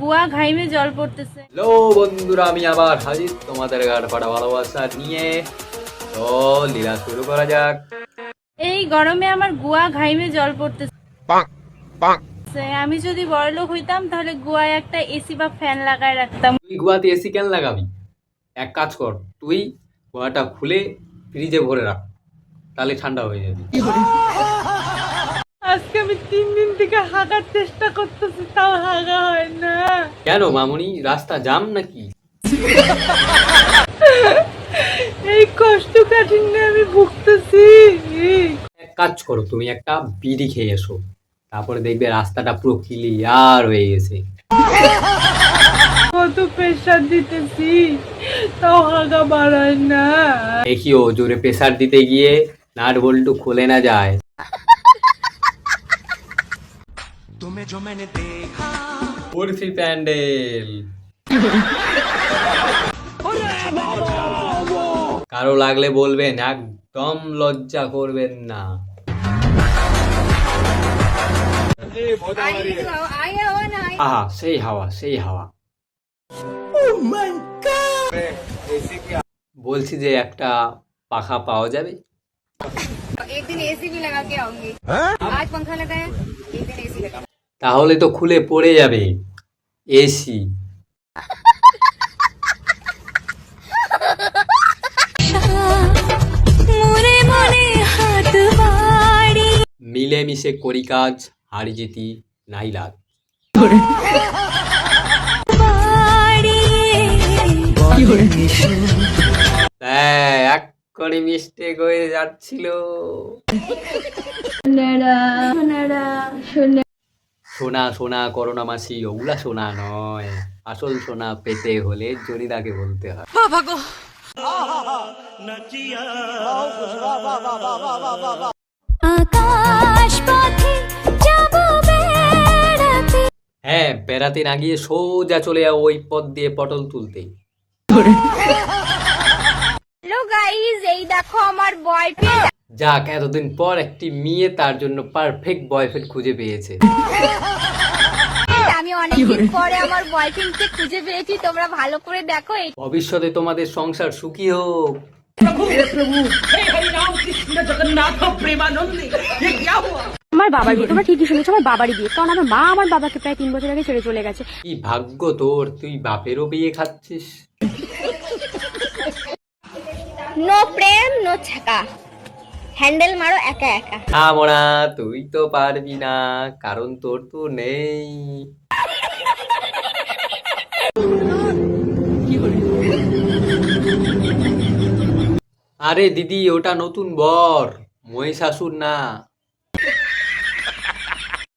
গুয়া ঘাইমে জল পড়তেছে। হ্যালো বন্ধুরা, আমি আবার হাজির তোমাদের গাঢ় ভালোবাসা নিয়ে। তো লীলা শুরু করা যাক। এই গরমে আমার গুয়া ঘাইমে জল পড়তেছে। আমি যদি বড়লোক হইতাম তাহলে গুয়ায় একটা এসি বা ফ্যান লাগায় রাখতাম। তুই গুয়াতে এসি কেন লাগাবি? এক কাজ কর, তুই গুয়াটা খুলে ফ্রিজে ভরে রাখ, তাহলে ঠান্ডা হয়ে যাবে। আজকে আমি 3 দিন থেকে হাঁটার চেষ্টা করতেছি, তাও হাগা হয় না। কেন মামুনি, রাস্তা জাম নাকি? এই কষ্ট কাঠিন্যে আমি ভুগতেছি। এক কাজ করো, তুমি একটা বিড়ি খেয়ে এসো, তারপরে দেখবে রাস্তাটা পুরো ক্লিয়ার হয়ে গেছে। কত প্রেশার দিতেছি, তাও হাগা বাড়ায় না। দেখিও, জোরে প্রেসার দিতে গিয়ে নাট বল্টু খুলে না যায়। বরফি প্যান্ডেল, কারো লাগলে বলবেন, একদম লজ্জা করবেন না। আহা, সেই হাওয়া, সেই হাওয়া। বলছি যে একটা পাখা পাওয়া যাবে? एक दिन एसी भी लगा के आऊंगी। आज पंखा लगा है, एक दिन एसी लगा। তাহলে তো খুলে পড়ে যাবে এসি। মিলেমিশে করি কাজ, হারি জিতি নাই লাগ। এক করে মিস্টেক হয়ে যাচ্ছিল। সোনা সোনা করোনা মাসি, ওগুলা সোনা নয়, আসল সোনা পেতে হলে জরিদাকে বলতে হয়। হ্যাঁ, বেড়াতে না গিয়ে সোজা চলে যাও ওই পথ দিয়ে পটল তুলতে। হ্যালো গাইস, এই দেখো আমার বয়ফ্রেন্ড। যাক, এতদিন পর একটি মেয়ে তার জন্য পারফেক্ট বয়ফ্রেন্ড খুঁজে পেয়েছে। আমি অনেকদিন পরে আমার বয়ফ্রেন্ডকে খুঁজে পেয়েছি, তোমরা ভালো করে দেখো। ভবিষ্যতে তোমাদের সংসার সুখী হোক। আমার বাবার বিয়ে, তোমরা ঠিকই শুনেছো, আমার বাবারই বিয়ে। কারণ আমার মা আমার বাবাকে প্রায় 3 বছর আগে ছেড়ে চলে গেছে। কি ভাগ্য তোর, তুই বাপেরও বিয়ে খাচ্ছিস। নো প্রেম নো ছাকা, হ্যান্ডেল মারো একা একা। না মোনা, তুই তো পারবি না, কারণ তোর তো নেই। আরে দিদি, ওটা নতুন বর, মহিষাসুর না।